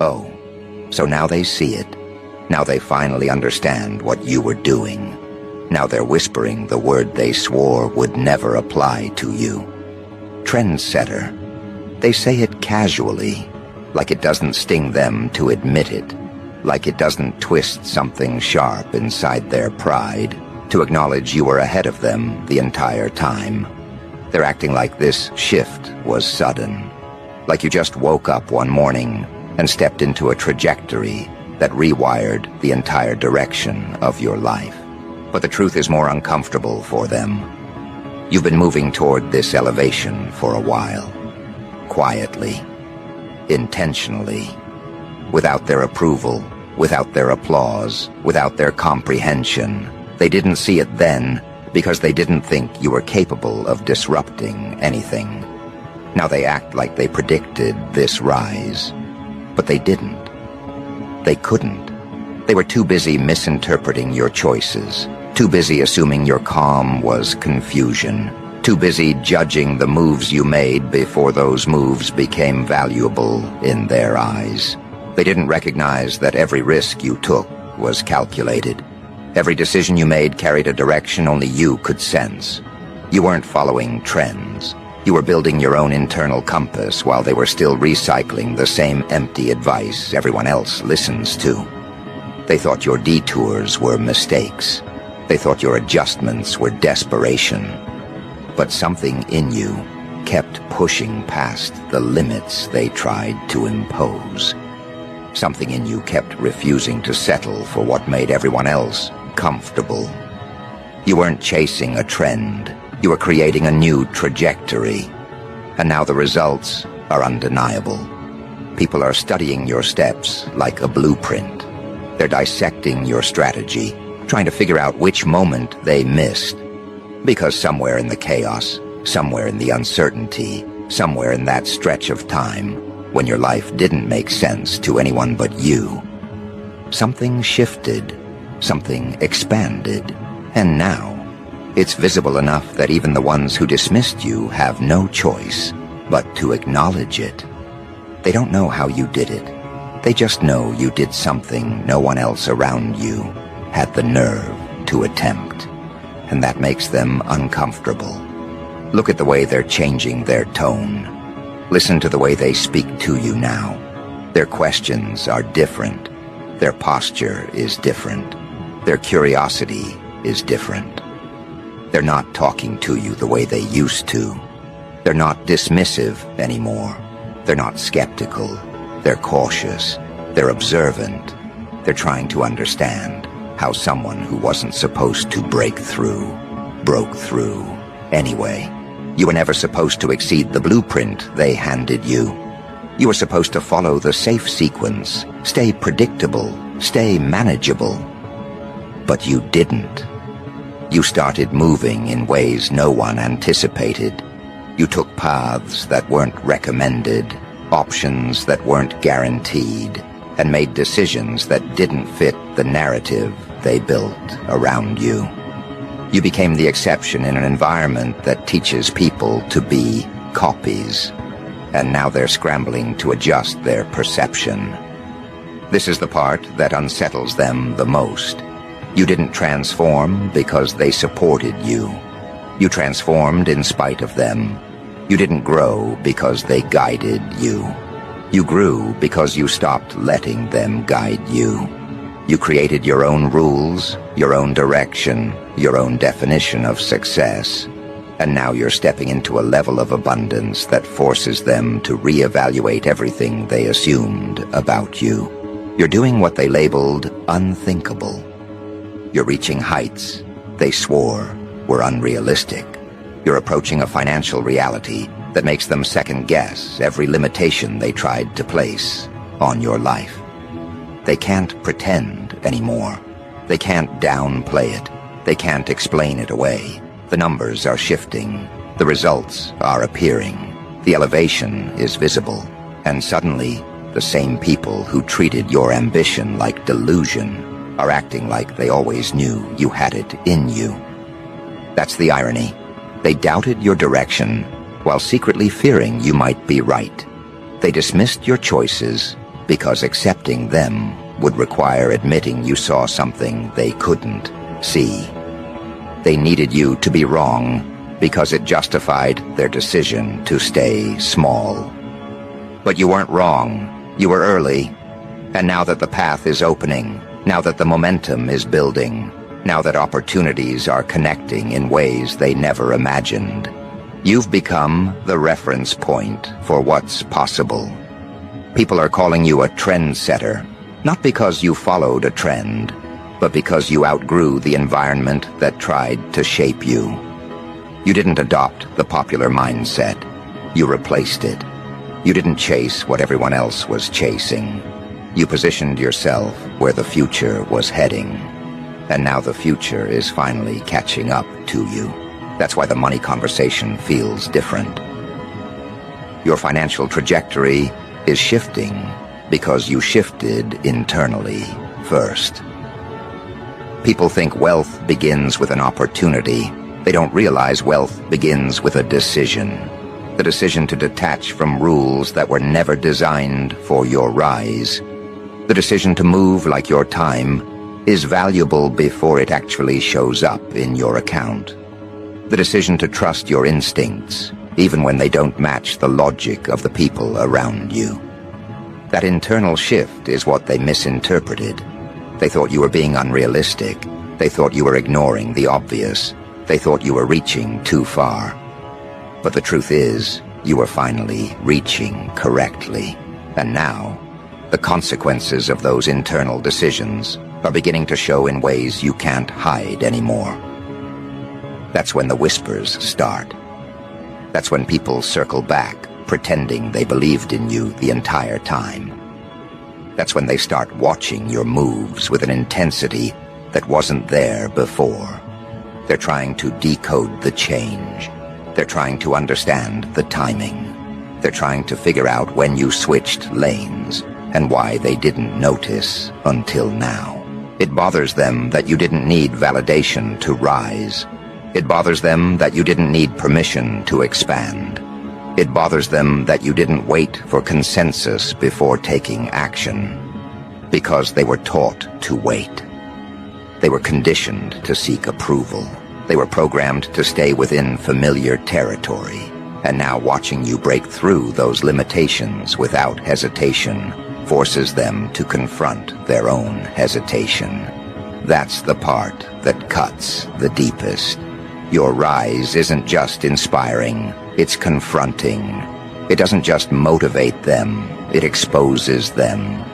Oh, so now they see it. Now they finally understand what you were doing. Now they're whispering the word they swore would never apply to you. Trendsetter. They say it casually, like it doesn't sting them to admit it, like it doesn't twist something sharp inside their pride to acknowledge you were ahead of them the entire time. They're acting like this shift was sudden, like you just woke up one morning and stepped into a trajectory that rewired the entire direction of your life. But the truth is more uncomfortable for them. You've been moving toward this elevation for a while. Quietly. Intentionally. Without their approval. Without their applause. Without their comprehension. They didn't see it then because they didn't think you were capable of disrupting anything. Now they act like they predicted this rise. But they didn't. They couldn't. They were too busy misinterpreting your choices, too busy assuming your calm was confusion, too busy judging the moves you made before those moves became valuable in their eyes. They didn't recognize that every risk you took was calculated. Every decision you made carried a direction only you could sense. You weren't following trends. You were building your own internal compass while they were still recycling the same empty advice everyone else listens to. They thought your detours were mistakes. They thought your adjustments were desperation. But something in you kept pushing past the limits they tried to impose. Something in you kept refusing to settle for what made everyone else comfortable. You weren't chasing a trend. You were creating a new trajectory. And now the results are undeniable. People are studying your steps like a blueprint. They're dissecting your strategy, trying to figure out which moment they missed. Because somewhere in the chaos, somewhere in the uncertainty, somewhere in that stretch of time, when your life didn't make sense to anyone but you, something shifted, something expanded, and now it's visible enough that even the ones who dismissed you have no choice but to acknowledge it. They don't know how you did it. They just know you did something no one else around you had the nerve to attempt. And that makes them uncomfortable. Look at the way they're changing their tone. Listen to the way they speak to you now. Their questions are different. Their posture is different. Their curiosity is different. They're not talking to you the way they used to. They're not dismissive anymore. They're not skeptical. They're cautious. They're observant. They're trying to understand how someone who wasn't supposed to break through, broke through anyway. You were never supposed to exceed the blueprint they handed you. You were supposed to follow the safe sequence, stay predictable, stay manageable. But you didn't. You started moving in ways no one anticipated. You took paths that weren't recommended, options that weren't guaranteed, and made decisions that didn't fit the narrative they built around you. You became the exception in an environment that teaches people to be copies, and now they're scrambling to adjust their perception. This is the part that unsettles them the most. You didn't transform because they supported you. You transformed in spite of them. You didn't grow because they guided you. You grew because you stopped letting them guide you. You created your own rules, your own direction, your own definition of success. And now you're stepping into a level of abundance that forces them to reevaluate everything they assumed about you. You're doing what they labeled unthinkable. You're reaching heights they swore were unrealistic. You're approaching a financial reality that makes them second-guess every limitation they tried to place on your life. They can't pretend anymore. They can't downplay it. They can't explain it away. The numbers are shifting. The results are appearing. The elevation is visible. And suddenly, the same people who treated your ambition like delusion are acting like they always knew you had it in you. That's the irony. They doubted your direction while secretly fearing you might be right. They dismissed your choices because accepting them would require admitting you saw something they couldn't see. They needed you to be wrong because it justified their decision to stay small. But you weren't wrong. You were early. And now that the path is opening, now that the momentum is building, now that opportunities are connecting in ways they never imagined, you've become the reference point for what's possible. People are calling you a trendsetter, not because you followed a trend, but because you outgrew the environment that tried to shape you. You didn't adopt the popular mindset. You replaced it. You didn't chase what everyone else was chasing. You positioned yourself where the future was heading. And now the future is finally catching up to you. That's why the money conversation feels different. Your financial trajectory is shifting because you shifted internally first. People think wealth begins with an opportunity. They don't realize wealth begins with a decision. The decision to detach from rules that were never designed for your rise. The decision to move like your time is valuable before it actually shows up in your account. The decision to trust your instincts, even when they don't match the logic of the people around you. That internal shift is what they misinterpreted. They thought you were being unrealistic. They thought you were ignoring the obvious. They thought you were reaching too far. But the truth is, you were finally reaching correctly. And now, the consequences of those internal decisions are beginning to show in ways you can't hide anymore. That's when the whispers start. That's when people circle back, pretending they believed in you the entire time. That's when they start watching your moves with an intensity that wasn't there before. They're trying to decode the change. They're trying to understand the timing. They're trying to figure out when you switched lanes and why they didn't notice until now. It bothers them that you didn't need validation to rise. It bothers them that you didn't need permission to expand. It bothers them that you didn't wait for consensus before taking action, because they were taught to wait. They were conditioned to seek approval. They were programmed to stay within familiar territory, and now watching you break through those limitations without hesitation forces them to confront their own hesitation. That's the part that cuts the deepest. Your rise isn't just inspiring, it's confronting. It doesn't just motivate them, it exposes them.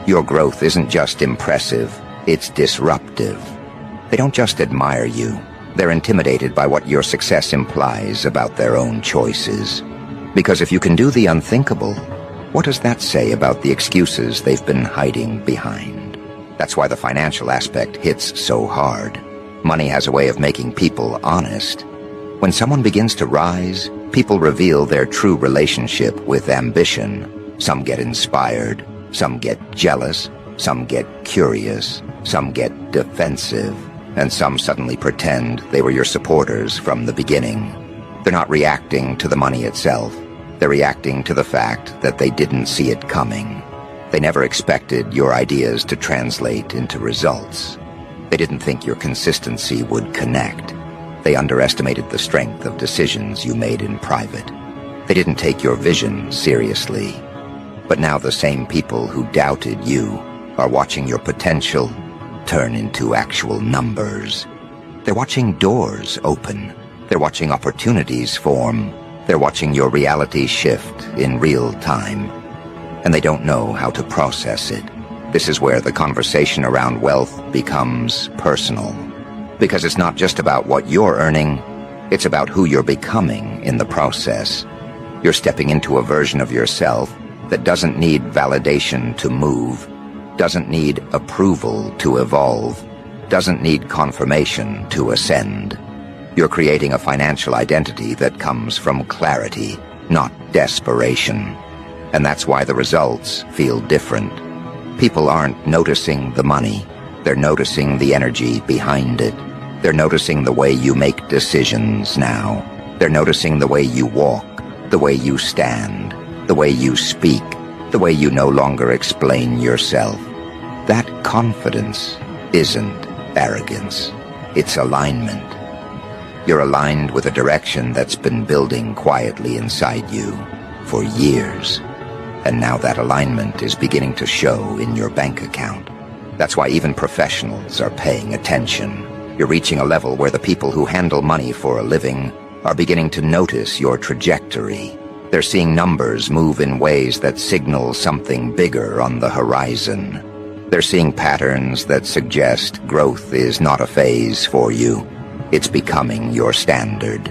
Your growth isn't just impressive, it's disruptive. They don't just admire you, they're intimidated by what your success implies about their own choices. Because if you can do the unthinkable, what does that say about the excuses they've been hiding behind? That's why the financial aspect hits so hard. Money has a way of making people honest. When someone begins to rise, people reveal their true relationship with ambition. Some get inspired, some get jealous, some get curious, some get defensive, and some suddenly pretend they were your supporters from the beginning. They're not reacting to the money itself. They're reacting to the fact that they didn't see it coming. They never expected your ideas to translate into results. They didn't think your consistency would connect. They underestimated the strength of decisions you made in private. They didn't take your vision seriously. But now the same people who doubted you are watching your potential turn into actual numbers. They're watching doors open. They're watching opportunities form. They're watching your reality shift in real time. And they don't know how to process it. This is where the conversation around wealth becomes personal. Because it's not just about what you're earning, it's about who you're becoming in the process. You're stepping into a version of yourself that doesn't need validation to move, doesn't need approval to evolve, doesn't need confirmation to ascend. You're creating a financial identity that comes from clarity, not desperation. And that's why the results feel different. People aren't noticing the money. They're noticing the energy behind it. They're noticing the way you make decisions now. They're noticing the way you walk, the way you stand, the way you speak, the way you no longer explain yourself. That confidence isn't arrogance, it's alignment. You're aligned with a direction that's been building quietly inside you for years. And now that alignment is beginning to show in your bank account. That's why even professionals are paying attention. You're reaching a level where the people who handle money for a living are beginning to notice your trajectory. They're seeing numbers move in ways that signal something bigger on the horizon. They're seeing patterns that suggest growth is not a phase for you. It's becoming your standard.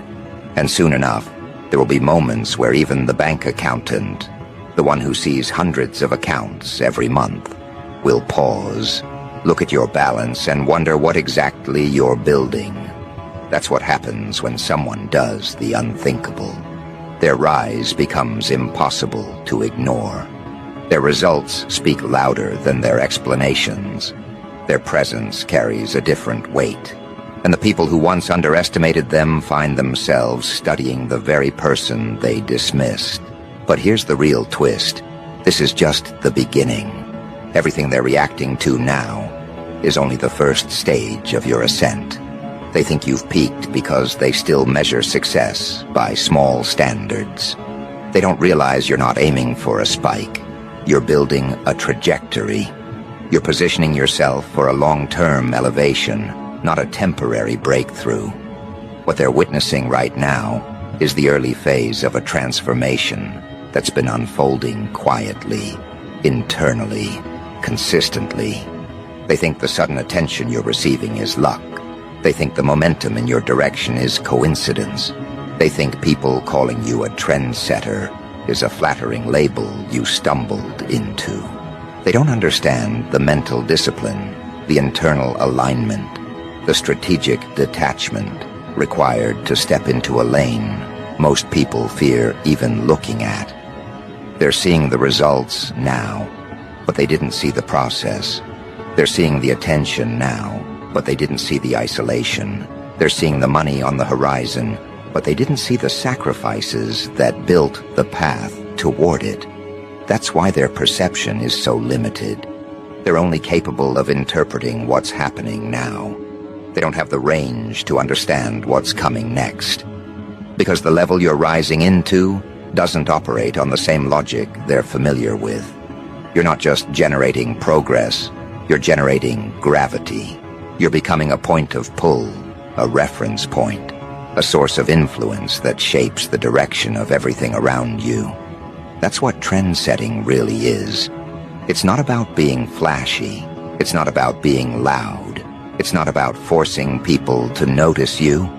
And soon enough, there will be moments where even the bank accountant, the one who sees hundreds of accounts every month, will pause, look at your balance, and wonder what exactly you're building. That's what happens when someone does the unthinkable. Their rise becomes impossible to ignore. Their results speak louder than their explanations. Their presence carries a different weight. And the people who once underestimated them find themselves studying the very person they dismissed. But here's the real twist. This is just the beginning. Everything they're reacting to now is only the first stage of your ascent. They think you've peaked because they still measure success by small standards. They don't realize you're not aiming for a spike. You're building a trajectory. You're positioning yourself for a long-term elevation, not a temporary breakthrough. What they're witnessing right now is the early phase of a transformation that's been unfolding quietly, internally, consistently. They think the sudden attention you're receiving is luck. They think the momentum in your direction is coincidence. They think people calling you a trendsetter is a flattering label you stumbled into. They don't understand the mental discipline, the internal alignment, the strategic detachment required to step into a lane most people fear even looking at. They're seeing the results now, but they didn't see the process. They're seeing the attention now, but they didn't see the isolation. They're seeing the money on the horizon, but they didn't see the sacrifices that built the path toward it. That's why their perception is so limited. They're only capable of interpreting what's happening now. They don't have the range to understand what's coming next. Because the level you're rising into doesn't operate on the same logic they're familiar with. You're not just generating progress, you're generating gravity. You're becoming a point of pull, a reference point, a source of influence that shapes the direction of everything around you. That's what trend setting really is. It's not about being flashy. It's not about being loud. It's not about forcing people to notice you.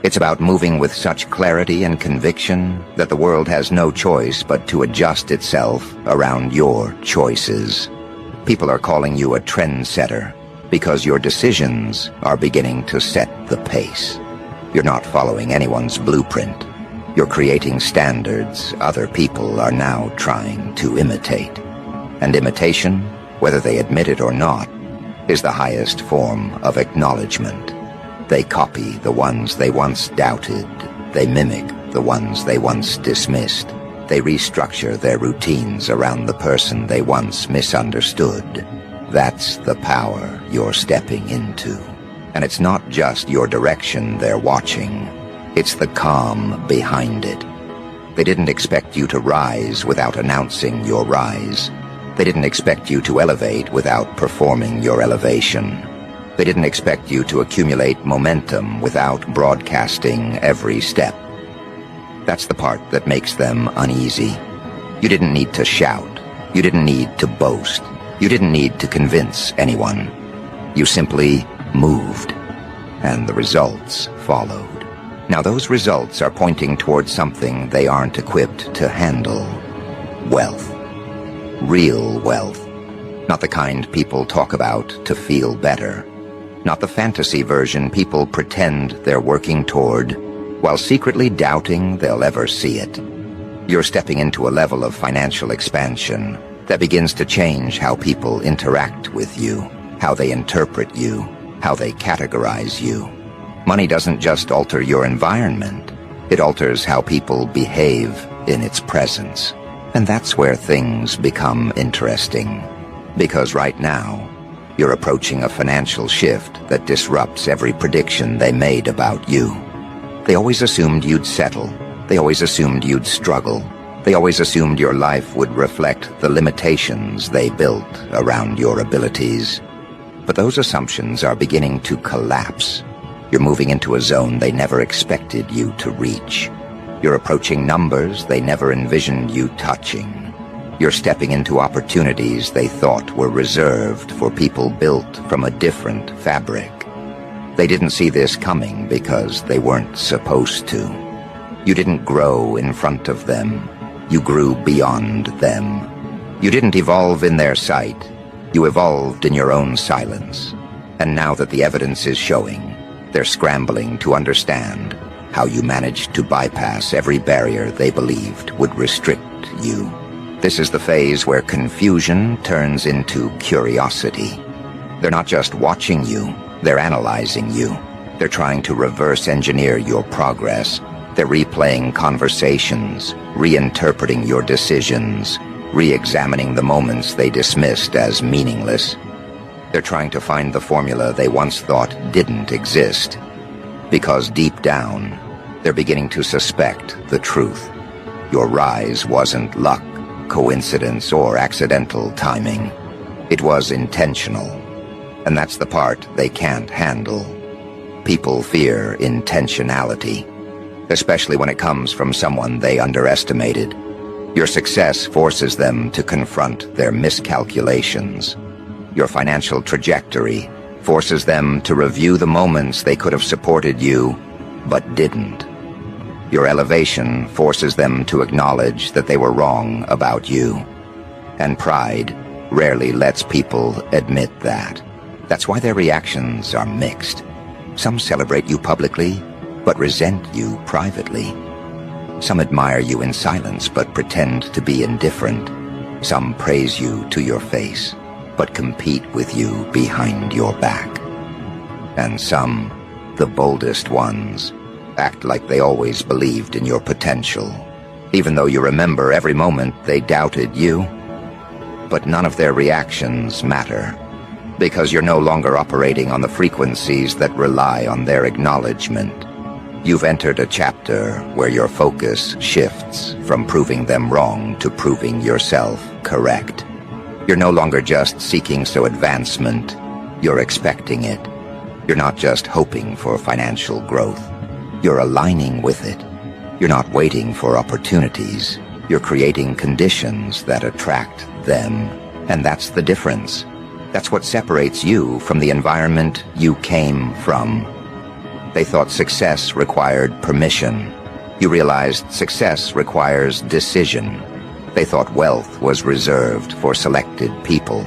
It's about moving with such clarity and conviction that the world has no choice but to adjust itself around your choices. People are calling you a trendsetter because your decisions are beginning to set the pace. You're not following anyone's blueprint. You're creating standards other people are now trying to imitate. And imitation, whether they admit it or not, is the highest form of acknowledgement. They copy the ones they once doubted. They mimic the ones they once dismissed. They restructure their routines around the person they once misunderstood. That's the power you're stepping into. And it's not just your direction they're watching. It's the calm behind it. They didn't expect you to rise without announcing your rise. They didn't expect you to elevate without performing your elevation. They didn't expect you to accumulate momentum without broadcasting every step. That's the part that makes them uneasy. You didn't need to shout. You didn't need to boast. You didn't need to convince anyone. You simply moved, and the results followed. Now those results are pointing towards something they aren't equipped to handle. Wealth. Real wealth. Not the kind people talk about to feel better. Not the fantasy version people pretend they're working toward, while secretly doubting they'll ever see it. You're stepping into a level of financial expansion that begins to change how people interact with you, how they interpret you, how they categorize you. Money doesn't just alter your environment, it alters how people behave in its presence. And that's where things become interesting. Because right now, you're approaching a financial shift that disrupts every prediction they made about you. They always assumed you'd settle. They always assumed you'd struggle. They always assumed your life would reflect the limitations they built around your abilities. But those assumptions are beginning to collapse. You're moving into a zone they never expected you to reach. You're approaching numbers they never envisioned you touching. You're stepping into opportunities they thought were reserved for people built from a different fabric. They didn't see this coming because they weren't supposed to. You didn't grow in front of them. You grew beyond them. You didn't evolve in their sight. You evolved in your own silence. And now that the evidence is showing, they're scrambling to understand how you managed to bypass every barrier they believed would restrict you. This is the phase where confusion turns into curiosity. They're not just watching you, they're analyzing you. They're trying to reverse engineer your progress. They're replaying conversations, reinterpreting your decisions, re-examining the moments they dismissed as meaningless. They're trying to find the formula they once thought didn't exist. Because deep down, they're beginning to suspect the truth. Your rise wasn't luck, coincidence, or accidental timing. It was intentional. And that's the part they can't handle. People fear intentionality, especially when it comes from someone they underestimated. Your success forces them to confront their miscalculations. Your financial trajectory forces them to review the moments they could have supported you, but didn't. Your elevation forces them to acknowledge that they were wrong about you. And pride rarely lets people admit that. That's why their reactions are mixed. Some celebrate you publicly, but resent you privately. Some admire you in silence, but pretend to be indifferent. Some praise you to your face, but compete with you behind your back. And some, the boldest ones, act like they always believed in your potential, even though you remember every moment they doubted you. But none of their reactions matter, because you're no longer operating on the frequencies that rely on their acknowledgement. You've entered a chapter where your focus shifts from proving them wrong to proving yourself correct. You're no longer just seeking advancement, you're expecting it. You're not just hoping for financial growth, you're aligning with it. You're not waiting for opportunities, you're creating conditions that attract them. And that's the difference. That's what separates you from the environment you came from. They thought success required permission. You realized success requires decision. They thought wealth was reserved for selected people.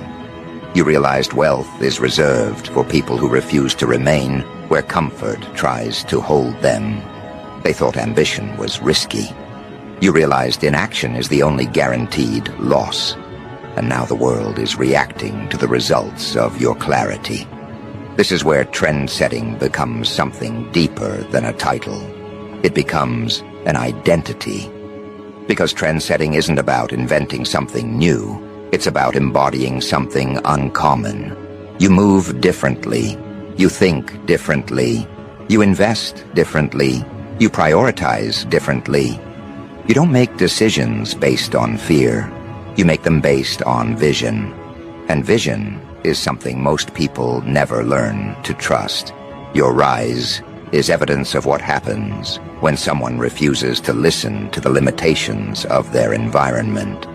You realized wealth is reserved for people who refuse to remain where comfort tries to hold them. They thought ambition was risky. You realized inaction is the only guaranteed loss. And now the world is reacting to the results of your clarity. This is where trend-setting becomes something deeper than a title. It becomes an identity. Because trend-setting isn't about inventing something new, it's about embodying something uncommon. You move differently. You think differently. You invest differently. You prioritize differently. You don't make decisions based on fear. You make them based on vision. And vision is something most people never learn to trust. Your rise is evidence of what happens when someone refuses to listen to the limitations of their environment.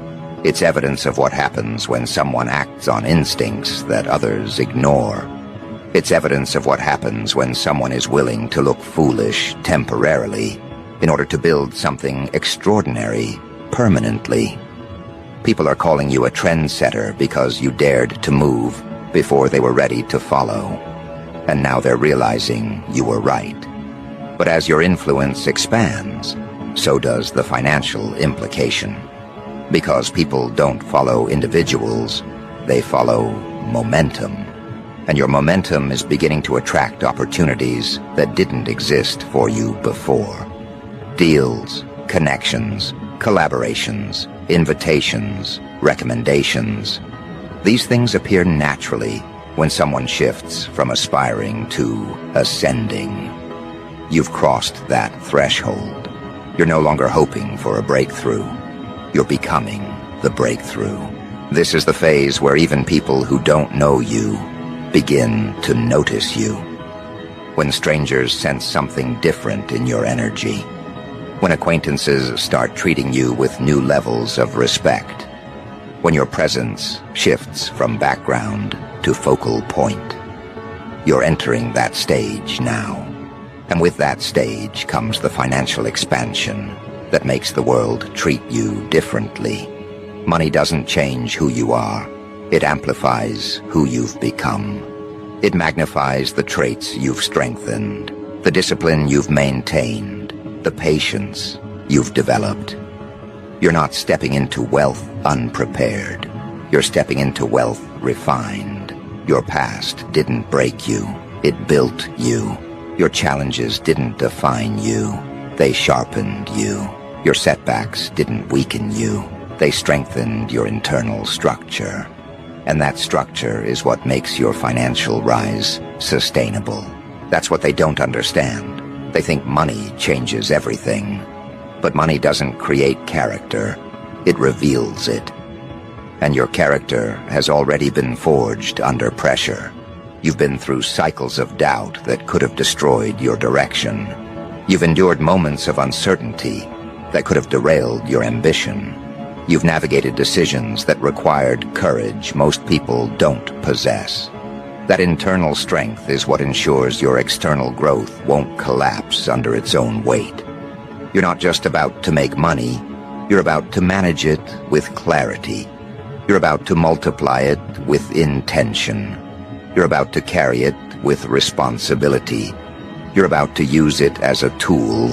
It's evidence of what happens when someone acts on instincts that others ignore. It's evidence of what happens when someone is willing to look foolish temporarily in order to build something extraordinary permanently. People are calling you a trendsetter because you dared to move before they were ready to follow. And now they're realizing you were right. But as your influence expands, so does the financial implication. Because people don't follow individuals, they follow momentum. And your momentum is beginning to attract opportunities that didn't exist for you before. Deals, connections, Collaborations, invitations, recommendations. These things appear naturally when someone shifts from aspiring to ascending. You've crossed that threshold. You're no longer hoping for a breakthrough. You're becoming the breakthrough. This is the phase where even people who don't know you begin to notice you. When strangers sense something different in your energy. When acquaintances start treating you with new levels of respect. When your presence shifts from background to focal point. You're entering that stage now. And with that stage comes the financial expansion that makes the world treat you differently. Money doesn't change who you are. It amplifies who you've become. It magnifies the traits you've strengthened, the discipline you've maintained, the patience you've developed. You're not stepping into wealth unprepared. You're stepping into wealth refined. Your past didn't break you. It built you. Your challenges didn't define you. They sharpened you. Your setbacks didn't weaken you. They strengthened your internal structure. And that structure is what makes your financial rise sustainable. That's what they don't understand. They think money changes everything. But money doesn't create character. It reveals it. And your character has already been forged under pressure. You've been through cycles of doubt that could have destroyed your direction. You've endured moments of uncertainty that could have derailed your ambition. You've navigated decisions that required courage most people don't possess. That internal strength is what ensures your external growth won't collapse under its own weight. You're not just about to make money, you're about to manage it with clarity. You're about to multiply it with intention. You're about to carry it with responsibility. You're about to use it as a tool,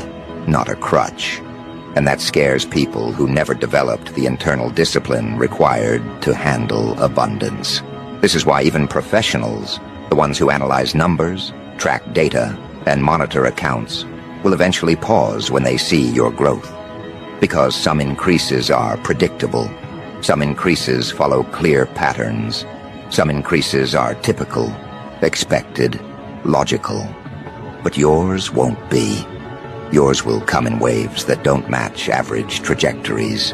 not a crutch. And that scares people who never developed the internal discipline required to handle abundance. This is why even professionals, the ones who analyze numbers, track data, and monitor accounts, will eventually pause when they see your growth. Because some increases are predictable. Some increases follow clear patterns. Some increases are typical, expected, logical. But yours won't be. Yours will come in waves that don't match average trajectories.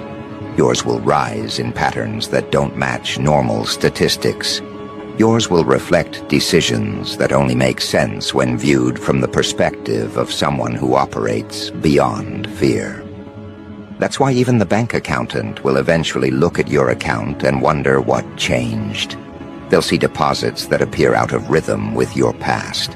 Yours will rise in patterns that don't match normal statistics. Yours will reflect decisions that only make sense when viewed from the perspective of someone who operates beyond fear. That's why even the bank accountant will eventually look at your account and wonder what changed. They'll see deposits that appear out of rhythm with your past.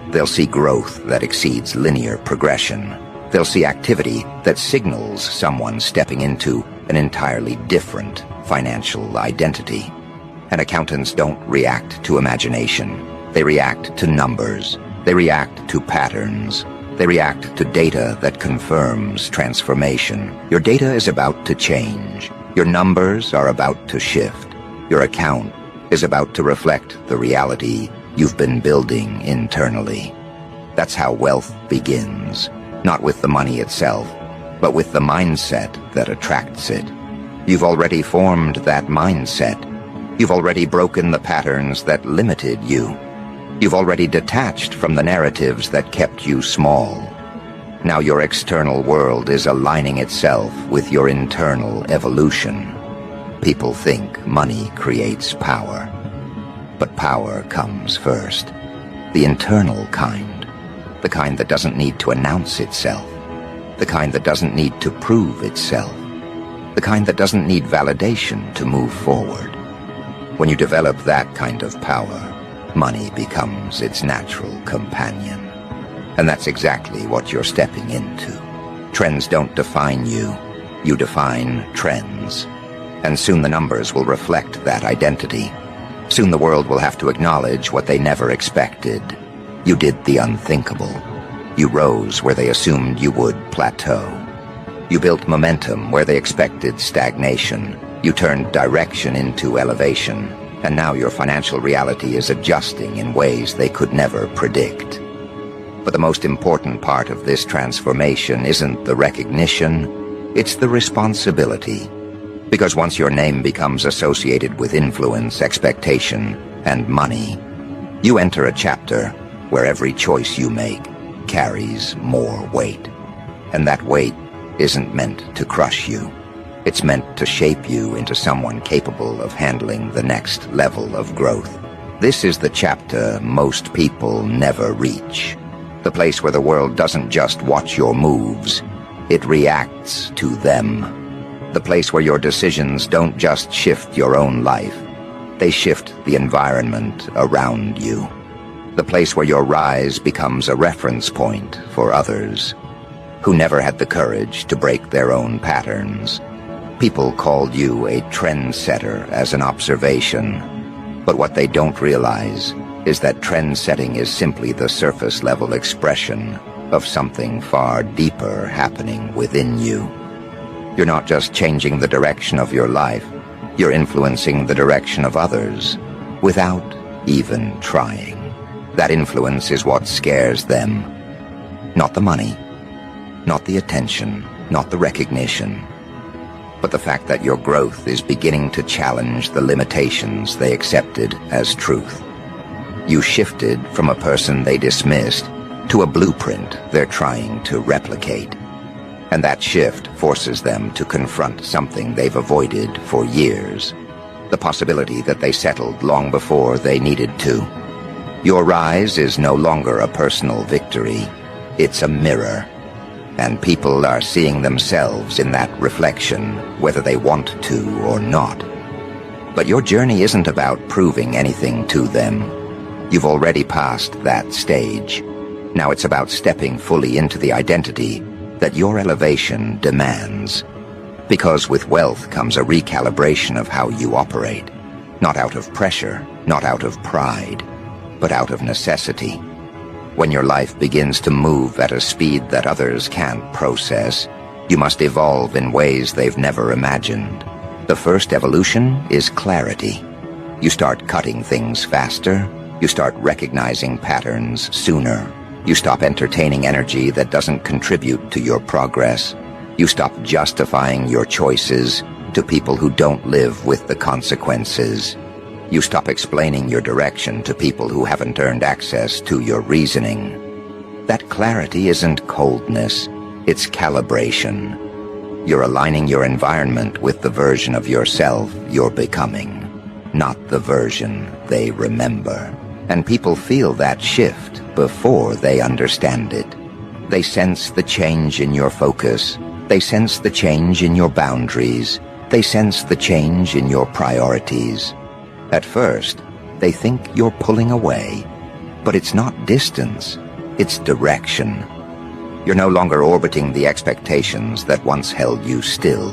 They'll see growth that exceeds linear progression. They'll see activity that signals someone stepping into an entirely different financial identity. And accountants don't react to imagination. They react to numbers. They react to patterns. They react to data that confirms transformation. Your data is about to change. Your numbers are about to shift. Your account is about to reflect the reality you've been building internally. That's how wealth begins, not with the money itself, but with the mindset that attracts it. You've already formed that mindset. You've already broken the patterns that limited you. You've already detached from the narratives that kept you small. Now your external world is aligning itself with your internal evolution. People think money creates power. But power comes first. The internal kind. The kind that doesn't need to announce itself. The kind that doesn't need to prove itself. The kind that doesn't need validation to move forward. When you develop that kind of power, money becomes its natural companion. And that's exactly what you're stepping into. Trends don't define you. You define trends. And soon the numbers will reflect that identity. Soon the world will have to acknowledge what they never expected. You did the unthinkable. You rose where they assumed you would plateau. You built momentum where they expected stagnation. You turned direction into elevation. And now your financial reality is adjusting in ways they could never predict. But the most important part of this transformation isn't the recognition, It's the responsibility. Because once your name becomes associated with influence, expectation, and money, you enter a chapter where every choice you make carries more weight. And that weight isn't meant to crush you. It's meant to shape you into someone capable of handling the next level of growth. This is the chapter most people never reach. The place where the world doesn't just watch your moves, it reacts to them. The place where your decisions don't just shift your own life, they shift the environment around you. The place where your rise becomes a reference point for others who never had the courage to break their own patterns. People called you a trendsetter as an observation, but what they don't realize is that trend setting is simply the surface-level expression of something far deeper happening within you. You're not just changing the direction of your life, you're influencing the direction of others without even trying. That influence is what scares them. Not the money, not the attention, not the recognition, but the fact that your growth is beginning to challenge the limitations they accepted as truth. You shifted from a person they dismissed to a blueprint they're trying to replicate. And that shift forces them to confront something they've avoided for years, the possibility that they settled long before they needed to. Your rise is no longer a personal victory, it's a mirror, and people are seeing themselves in that reflection, whether they want to or not. But your journey isn't about proving anything to them. You've already passed that stage. Now it's about stepping fully into the identity that your elevation demands. Because with wealth comes a recalibration of how you operate, not out of pressure, not out of pride, but out of necessity. When your life begins to move at a speed that others can't process, you must evolve in ways they've never imagined. The first evolution is clarity. You start cutting things faster, you start recognizing patterns sooner. You stop entertaining energy that doesn't contribute to your progress. You stop justifying your choices to people who don't live with the consequences. You stop explaining your direction to people who haven't earned access to your reasoning. That clarity isn't coldness, it's calibration. You're aligning your environment with the version of yourself you're becoming, not the version they remember. And people feel that shift before they understand it. They sense the change in your focus. They sense the change in your boundaries. They sense the change in your priorities. At first, they think you're pulling away, but it's not distance, it's direction. You're no longer orbiting the expectations that once held you still.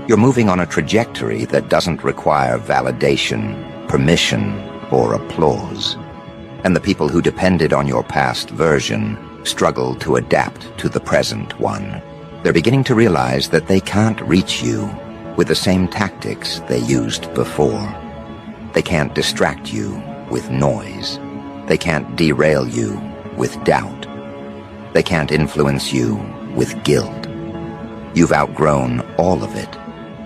You're moving on a trajectory that doesn't require validation, permission, or applause. And the people who depended on your past version struggle to adapt to the present one. They're beginning to realize that they can't reach you with the same tactics they used before. They can't distract you with noise. They can't derail you with doubt. They can't influence you with guilt. You've outgrown all of it.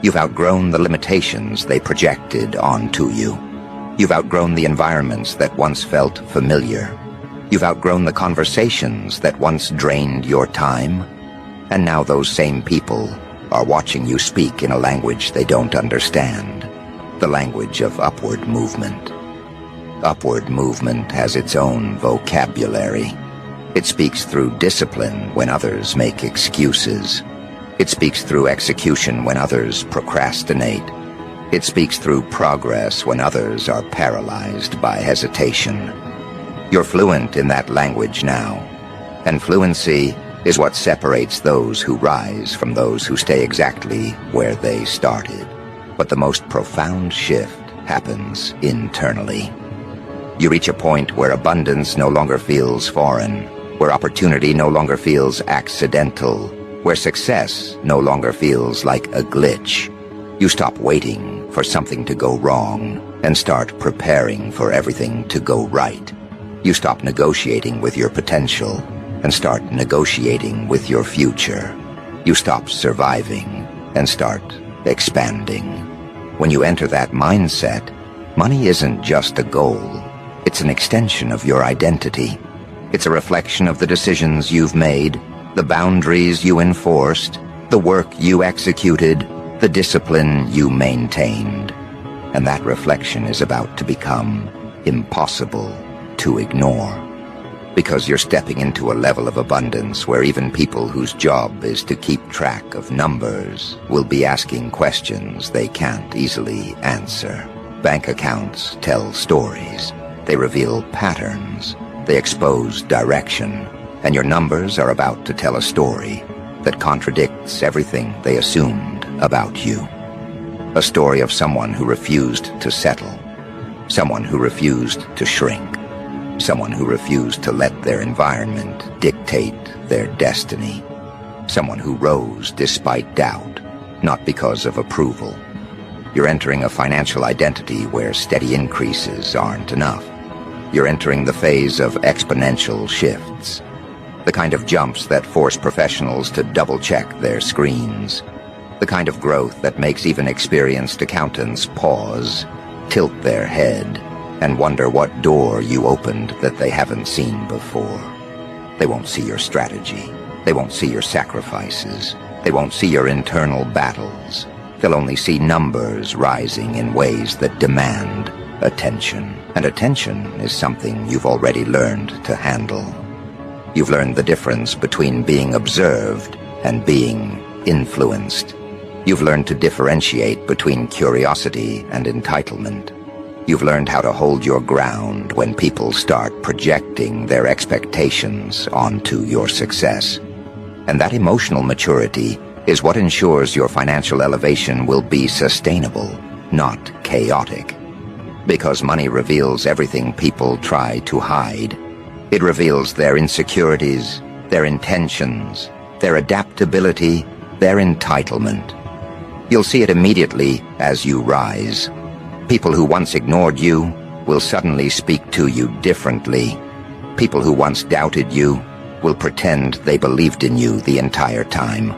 You've outgrown the limitations they projected onto you. You've outgrown the environments that once felt familiar. You've outgrown the conversations that once drained your time. And now those same people are watching you speak in a language they don't understand, the language of upward movement. Upward movement has its own vocabulary. It speaks through discipline when others make excuses. It speaks through execution when others procrastinate. It speaks through progress when others are paralyzed by hesitation. You're fluent in that language now, and fluency is what separates those who rise from those who stay exactly where they started. But the most profound shift happens internally. You reach a point where abundance no longer feels foreign, where opportunity no longer feels accidental, where success no longer feels like a glitch. You stop waiting for something to go wrong and start preparing for everything to go right. You stop negotiating with your potential and start negotiating with your future. You stop surviving and start expanding. When you enter that mindset, money isn't just a goal. It's an extension of your identity. It's a reflection of the decisions you've made, the boundaries you enforced, the work you executed, the discipline you maintained. And that reflection is about to become impossible to ignore. Because you're stepping into a level of abundance where even people whose job is to keep track of numbers will be asking questions they can't easily answer. Bank accounts tell stories. They reveal patterns. They expose direction. And your numbers are about to tell a story that contradicts everything they assumed about you. A story of someone who refused to settle. Someone who refused to shrink. Someone who refused to let their environment dictate their destiny. Someone who rose despite doubt, not because of approval. You're entering a financial identity where steady increases aren't enough. You're entering the phase of exponential shifts, the kind of jumps that force professionals to double-check their screens, the kind of growth that makes even experienced accountants pause, tilt their head, and wonder what door you opened that they haven't seen before. They won't see your strategy. They won't see your sacrifices. They won't see your internal battles. They'll only see numbers rising in ways that demand attention. And attention is something you've already learned to handle. You've learned the difference between being observed and being influenced. You've learned to differentiate between curiosity and entitlement. You've learned how to hold your ground when people start projecting their expectations onto your success. And that emotional maturity is what ensures your financial elevation will be sustainable, not chaotic. Because money reveals everything people try to hide. It reveals their insecurities, their intentions, their adaptability, their entitlement. You'll see it immediately as you rise. People who once ignored you will suddenly speak to you differently. People who once doubted you will pretend they believed in you the entire time.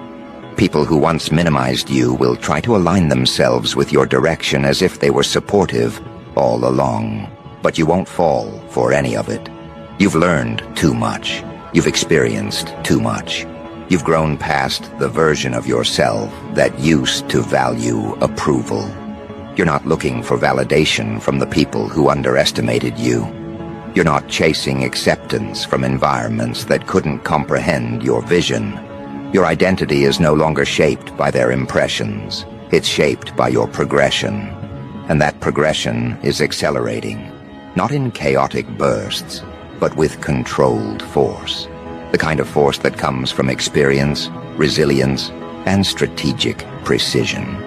People who once minimized you will try to align themselves with your direction as if they were supportive all along. But you won't fall for any of it. You've learned too much. You've experienced too much. You've grown past the version of yourself that used to value approval. You're not looking for validation from the people who underestimated you. You're not chasing acceptance from environments that couldn't comprehend your vision. Your identity is no longer shaped by their impressions. It's shaped by your progression. And that progression is accelerating, not in chaotic bursts, but with controlled force. The kind of force that comes from experience, resilience, and strategic precision.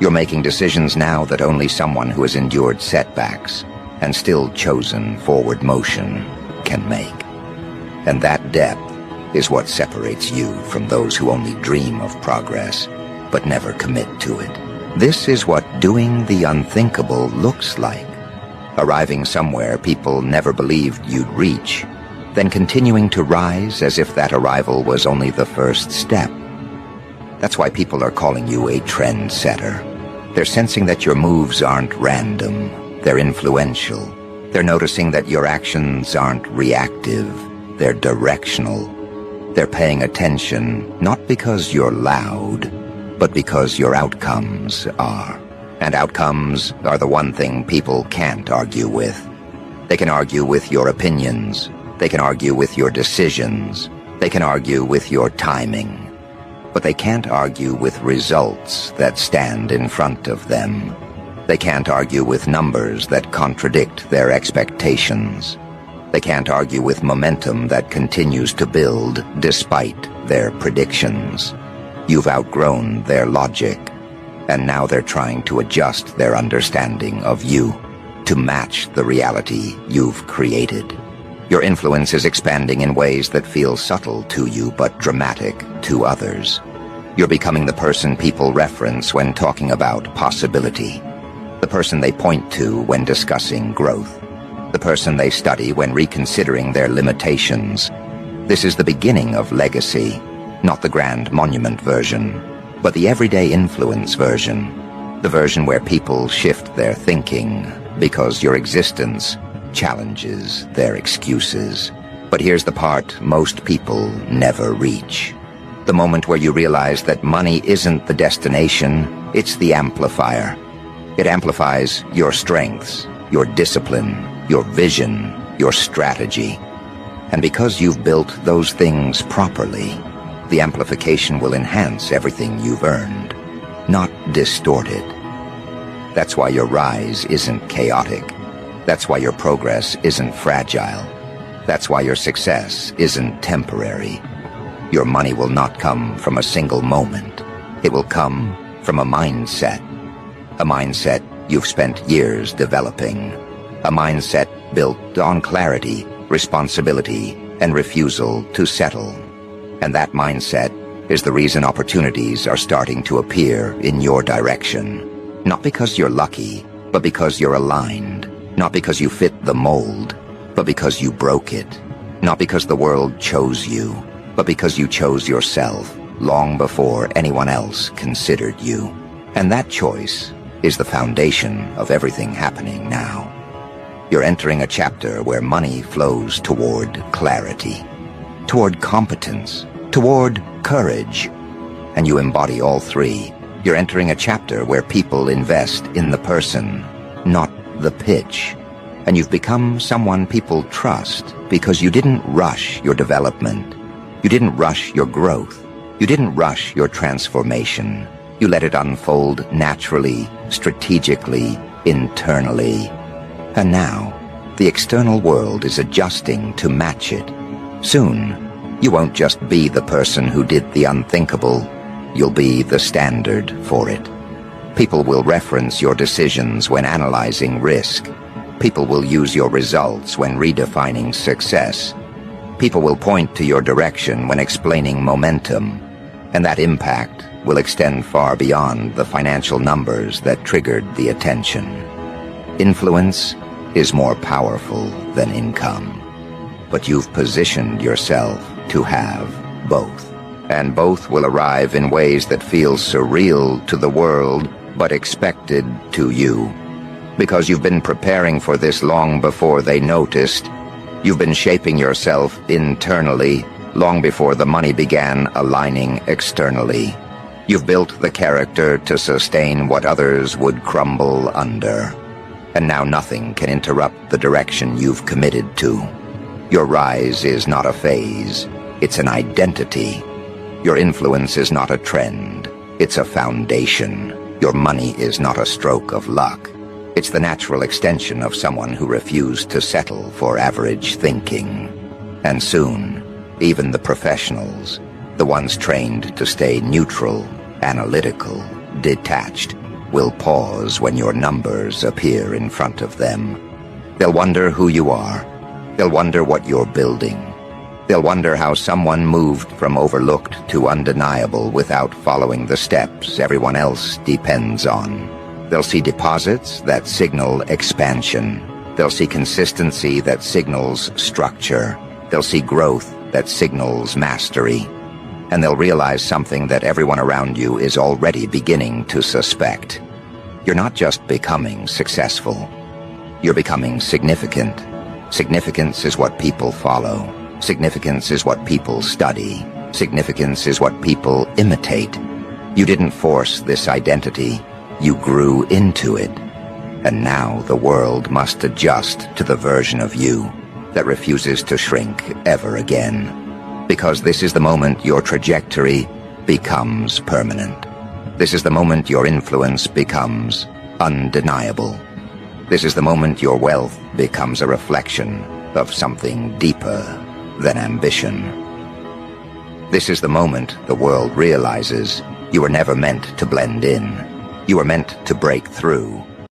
You're making decisions now that only someone who has endured setbacks and still chosen forward motion can make. And that depth is what separates you from those who only dream of progress, but never commit to it. This is what doing the unthinkable looks like. Arriving somewhere people never believed you'd reach, then continuing to rise as if that arrival was only the first step. That's why people are calling you a trendsetter. They're sensing that your moves aren't random, they're influential. They're noticing that your actions aren't reactive, they're directional. They're paying attention not because you're loud, but because your outcomes are. And outcomes are the one thing people can't argue with. They can argue with your opinions. They can argue with your decisions. They can argue with your timing. But they can't argue with results that stand in front of them. They can't argue with numbers that contradict their expectations. They can't argue with momentum that continues to build despite their predictions. You've outgrown their logic, and now they're trying to adjust their understanding of you to match the reality you've created. Your influence is expanding in ways that feel subtle to you but dramatic to others. You're becoming the person people reference when talking about possibility, the person they point to when discussing growth, the person they study when reconsidering their limitations. This is the beginning of legacy, Not the grand monument version, but the everyday influence version. The version where people shift their thinking because your existence challenges their excuses. But here's the part most people never reach. The moment where you realize that money isn't the destination, it's the amplifier. It amplifies your strengths, your discipline, your vision, your strategy. And because you've built those things properly, the amplification will enhance everything you've earned, not distort it. That's why your rise isn't chaotic. That's why your progress isn't fragile. That's why your success isn't temporary. Your money will not come from a single moment. It will come from a mindset. A mindset you've spent years developing. A mindset built on clarity, responsibility, and refusal to settle. And that mindset is the reason opportunities are starting to appear in your direction. Not because you're lucky, but because you're aligned. Not because you fit the mold, but because you broke it. Not because the world chose you, but because you chose yourself long before anyone else considered you. And that choice is the foundation of everything happening now. You're entering a chapter where money flows toward clarity, toward competence, toward courage, and you embody all three. You're entering a chapter where people invest in the person, not the pitch. And you've become someone people trust because you didn't rush your development. You didn't rush your growth. You didn't rush your transformation. You let it unfold naturally, strategically, internally. And now, the external world is adjusting to match it. Soon, you won't just be the person who did the unthinkable. You'll be the standard for it. People will reference your decisions when analyzing risk. People will use your results when redefining success. People will point to your direction when explaining momentum. And that impact will extend far beyond the financial numbers that triggered the attention. Influence is more powerful than income. But you've positioned yourself to have both. And both will arrive in ways that feel surreal to the world, but expected to you. Because you've been preparing for this long before they noticed. You've been shaping yourself internally long before the money began aligning externally. You've built the character to sustain what others would crumble under. And now nothing can interrupt the direction you've committed to. Your rise is not a phase, it's an identity. Your influence is not a trend, it's a foundation. Your money is not a stroke of luck. It's the natural extension of someone who refused to settle for average thinking. And soon, even the professionals, the ones trained to stay neutral, analytical, detached, will pause when your numbers appear in front of them. They'll wonder who you are. They'll wonder what you're building. They'll wonder how someone moved from overlooked to undeniable without following the steps everyone else depends on. They'll see deposits that signal expansion. They'll see consistency that signals structure. They'll see growth that signals mastery. And they'll realize something that everyone around you is already beginning to suspect. You're not just becoming successful. You're becoming significant. Significance is what people follow. Significance is what people study. Significance is what people imitate. You didn't force this identity. You grew into it. And now the world must adjust to the version of you that refuses to shrink ever again. Because this is the moment your trajectory becomes permanent. This is the moment your influence becomes undeniable. This is the moment your wealth becomes a reflection of something deeper than ambition. This is the moment the world realizes you were never meant to blend in. You were meant to break through.